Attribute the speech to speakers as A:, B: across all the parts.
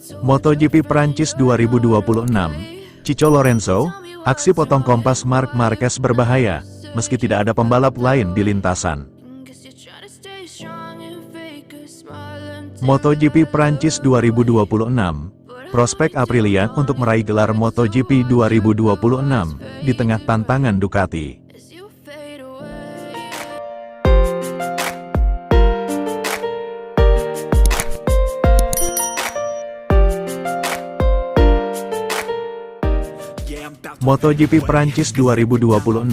A: MotoGP Prancis 2026, Chico Lorenzo, aksi potong kompas Marc Marquez berbahaya, meski tidak ada pembalap lain di lintasan. MotoGP Prancis 2026, prospek Aprilia untuk meraih gelar MotoGP 2026, di tengah tantangan Ducati. MotoGP Prancis 2026,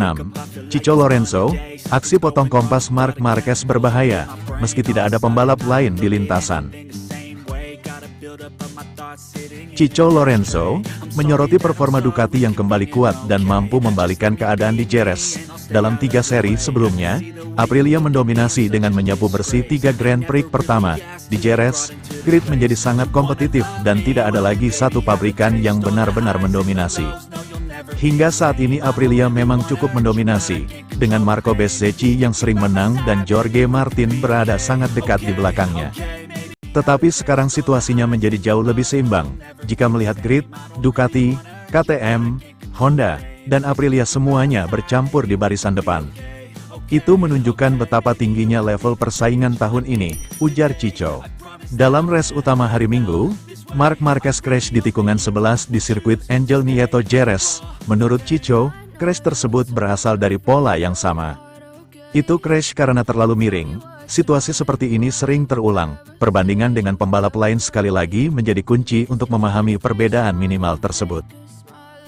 A: Chico Lorenzo, aksi potong kompas Marc Marquez berbahaya, meski tidak ada pembalap lain di lintasan. Chico Lorenzo menyoroti performa Ducati yang kembali kuat dan mampu membalikkan keadaan di Jerez. Dalam 3 seri sebelumnya, Aprilia mendominasi dengan menyapu bersih 3 Grand Prix pertama. Di Jerez, grid menjadi sangat kompetitif dan tidak ada lagi satu pabrikan yang benar-benar mendominasi. Hingga saat ini Aprilia memang cukup mendominasi, dengan Marco Bezzecchi yang sering menang dan Jorge Martin berada sangat dekat di belakangnya. Tetapi sekarang situasinya menjadi jauh lebih seimbang, jika melihat grid, Ducati, KTM, Honda, dan Aprilia semuanya bercampur di barisan depan. Itu menunjukkan betapa tingginya level persaingan tahun ini, ujar Chico. Dalam race utama hari Minggu, Marc Marquez crash di tikungan 11 di sirkuit Angel Nieto Jerez. Menurut Chico, crash tersebut berasal dari pola yang sama. Itu crash karena terlalu miring. Situasi seperti ini sering terulang. Perbandingan dengan pembalap lain sekali lagi menjadi kunci untuk memahami perbedaan minimal tersebut.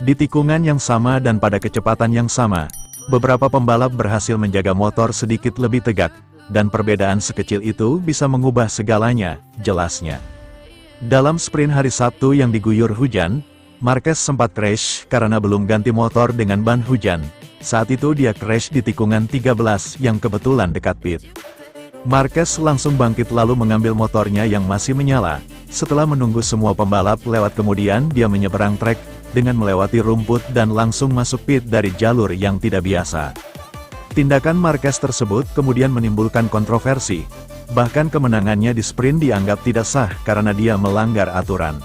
A: Di tikungan yang sama dan pada kecepatan yang sama, beberapa pembalap berhasil menjaga motor sedikit lebih tegak, dan perbedaan sekecil itu bisa mengubah segalanya, jelasnya. Dalam sprint hari Sabtu yang diguyur hujan, Marquez sempat crash karena belum ganti motor dengan ban hujan. Saat itu dia crash di tikungan 13 yang kebetulan dekat pit. Marquez langsung bangkit lalu mengambil motornya yang masih menyala. Setelah menunggu semua pembalap lewat kemudian dia menyeberang trek, dengan melewati rumput dan langsung masuk pit dari jalur yang tidak biasa. Tindakan Marquez tersebut kemudian menimbulkan kontroversi. Bahkan kemenangannya di sprint dianggap tidak sah karena dia melanggar aturan.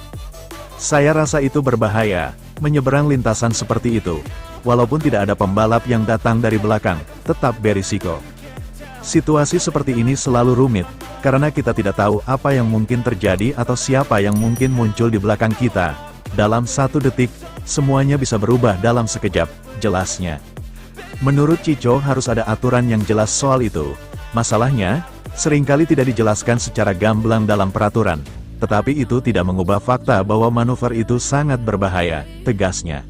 A: Saya rasa itu berbahaya, menyeberang lintasan seperti itu. Walaupun tidak ada pembalap yang datang dari belakang, tetap berisiko. Situasi seperti ini selalu rumit, karena kita tidak tahu apa yang mungkin terjadi atau siapa yang mungkin muncul di belakang kita. Dalam 1 detik, semuanya bisa berubah dalam sekejap, jelasnya. Menurut Chico harus ada aturan yang jelas soal itu. Masalahnya, seringkali tidak dijelaskan secara gamblang dalam peraturan. Tetapi itu tidak mengubah fakta bahwa manuver itu sangat berbahaya, tegasnya.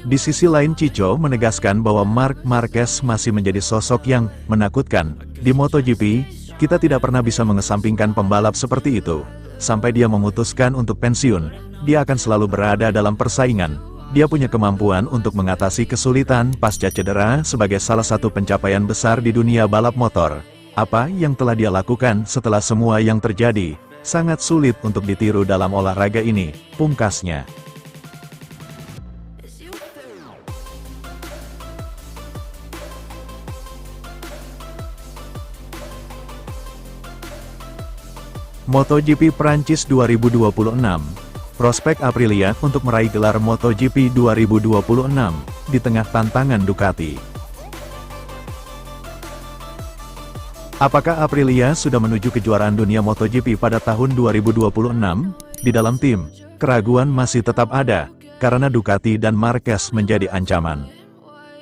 A: Di sisi lain Chico menegaskan bahwa Marc Marquez masih menjadi sosok yang menakutkan. Di MotoGP, kita tidak pernah bisa mengesampingkan pembalap seperti itu. Sampai dia memutuskan untuk pensiun, dia akan selalu berada dalam persaingan. Dia punya kemampuan untuk mengatasi kesulitan pasca cedera sebagai salah satu pencapaian besar di dunia balap motor. Apa yang telah dia lakukan setelah semua yang terjadi, sangat sulit untuk ditiru dalam olahraga ini, pungkasnya. MotoGP Prancis 2026, prospek Aprilia untuk meraih gelar MotoGP 2026, di tengah tantangan Ducati. Apakah Aprilia sudah menuju kejuaraan dunia MotoGP pada tahun 2026? Di dalam tim, keraguan masih tetap ada, karena Ducati dan Marquez menjadi ancaman.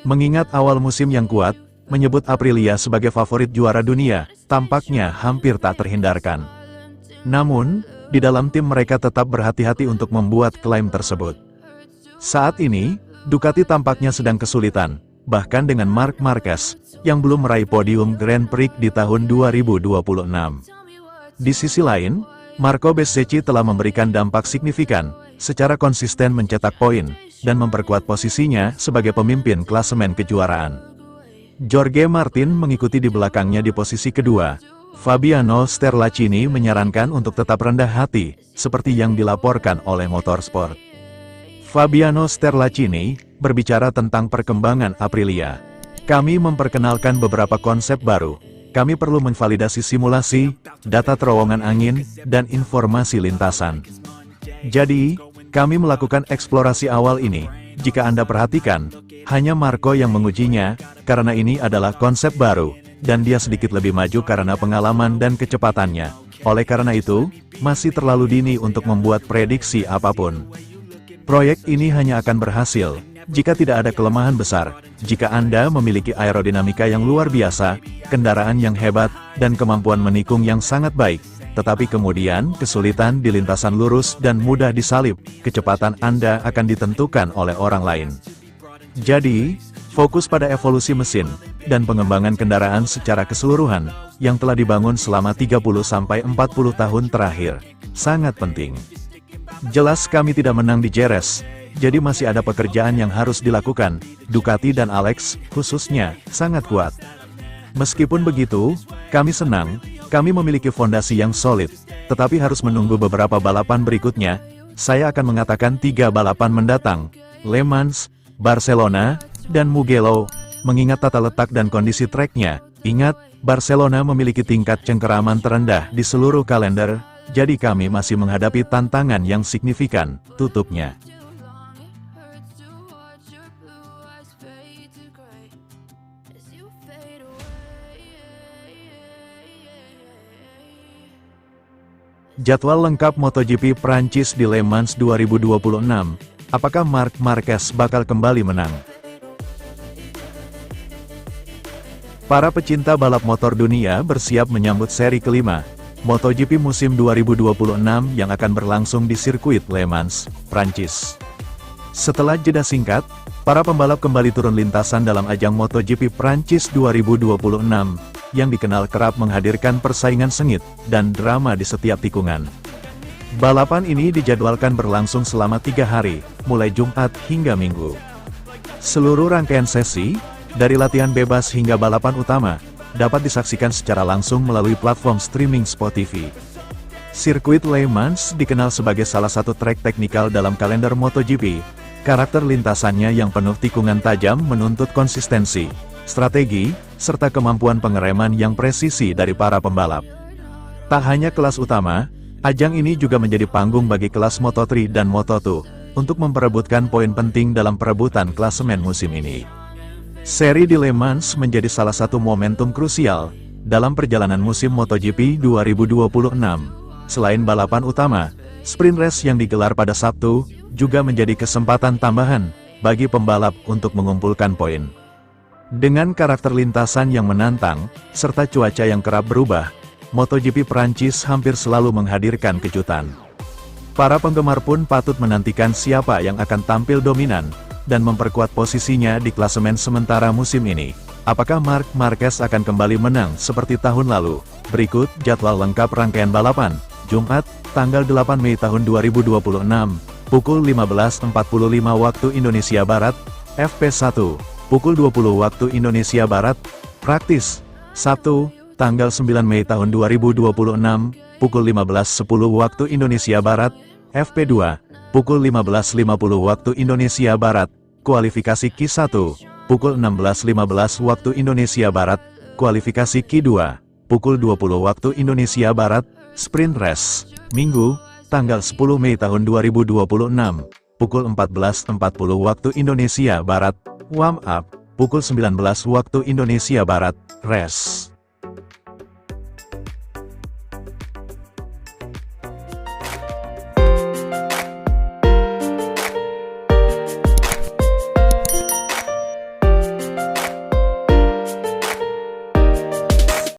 A: Mengingat awal musim yang kuat, menyebut Aprilia sebagai favorit juara dunia, tampaknya hampir tak terhindarkan. Namun, di dalam tim mereka tetap berhati-hati untuk membuat klaim tersebut. Saat ini, Ducati tampaknya sedang kesulitan, bahkan dengan Marc Marquez, yang belum meraih podium Grand Prix di tahun 2026. Di sisi lain, Marco Bezzecchi telah memberikan dampak signifikan, secara konsisten mencetak poin, dan memperkuat posisinya sebagai pemimpin klasemen kejuaraan. Jorge Martin mengikuti di belakangnya di posisi kedua. Fabiano Sterlacini menyarankan untuk tetap rendah hati, seperti yang dilaporkan oleh Motorsport. Fabiano Sterlacini berbicara tentang perkembangan Aprilia. Kami memperkenalkan beberapa konsep baru. Kami perlu memvalidasi simulasi, data terowongan angin, dan informasi lintasan. Jadi, kami melakukan eksplorasi awal ini. Jika Anda perhatikan, hanya Marco yang mengujinya, karena ini adalah konsep baru, dan dia sedikit lebih maju karena pengalaman dan kecepatannya. Oleh karena itu, masih terlalu dini untuk membuat prediksi apapun. Proyek ini hanya akan berhasil jika tidak ada kelemahan besar. Jika Anda memiliki aerodinamika yang luar biasa, kendaraan yang hebat, dan kemampuan menikung yang sangat baik, tetapi kemudian kesulitan di lintasan lurus dan mudah disalip, kecepatan Anda akan ditentukan oleh orang lain. Jadi, fokus pada evolusi mesin, dan pengembangan kendaraan secara keseluruhan, yang telah dibangun selama 30-40 tahun terakhir, sangat penting. Jelas kami tidak menang di Jerez, jadi masih ada pekerjaan yang harus dilakukan. Ducati dan Alex, khususnya, sangat kuat. Meskipun begitu, kami senang, kami memiliki fondasi yang solid, tetapi harus menunggu beberapa balapan berikutnya. Saya akan mengatakan 3 balapan mendatang, Le Mans, Barcelona, dan Mugello, mengingat tata letak dan kondisi treknya. Ingat, Barcelona memiliki tingkat cengkeraman terendah di seluruh kalender, jadi kami masih menghadapi tantangan yang signifikan, tutupnya. Jadwal lengkap MotoGP Prancis di Le Mans 2026, apakah Marc Marquez bakal kembali menang? Para pecinta balap motor dunia bersiap menyambut seri kelima, MotoGP musim 2026 yang akan berlangsung di sirkuit Le Mans, Prancis. Setelah jeda singkat, para pembalap kembali turun lintasan dalam ajang MotoGP Prancis 2026, yang dikenal kerap menghadirkan persaingan sengit dan drama di setiap tikungan. Balapan ini dijadwalkan berlangsung selama 3 hari, mulai Jumat hingga Minggu. Seluruh rangkaian sesi, dari latihan bebas hingga balapan utama, dapat disaksikan secara langsung melalui platform streaming Spotify. Sirkuit Le Mans dikenal sebagai salah satu trek teknikal dalam kalender MotoGP. Karakter lintasannya yang penuh tikungan tajam menuntut konsistensi, strategi, serta kemampuan pengereman yang presisi dari para pembalap. Tak hanya kelas utama, ajang ini juga menjadi panggung bagi kelas Moto3 dan Moto2, untuk memperebutkan poin penting dalam perebutan klasemen musim ini. Seri di Le Mans menjadi salah satu momentum krusial dalam perjalanan musim MotoGP 2026. Selain balapan utama, sprint race yang digelar pada Sabtu, juga menjadi kesempatan tambahan bagi pembalap untuk mengumpulkan poin. Dengan karakter lintasan yang menantang, serta cuaca yang kerap berubah, MotoGP Prancis hampir selalu menghadirkan kejutan. Para penggemar pun patut menantikan siapa yang akan tampil dominan, dan memperkuat posisinya di klasemen sementara musim ini. Apakah Marc Marquez akan kembali menang seperti tahun lalu? Berikut jadwal lengkap rangkaian balapan. Jumat, tanggal 8 Mei tahun 2026, pukul 15.45 waktu Indonesia Barat, FP1, pukul 20 waktu Indonesia Barat. Praktis, Sabtu, tanggal 9 Mei tahun 2026, pukul 15.10 waktu Indonesia Barat, FP2, pukul 15.50 waktu Indonesia Barat. Kualifikasi Q1, pukul 16.15 waktu Indonesia Barat. Kualifikasi Q2, pukul 20 waktu Indonesia Barat. Sprint Race, Minggu, tanggal 10 Mei tahun 2026, pukul 14.40 waktu Indonesia Barat. Warm up, pukul 19 waktu Indonesia Barat. Race.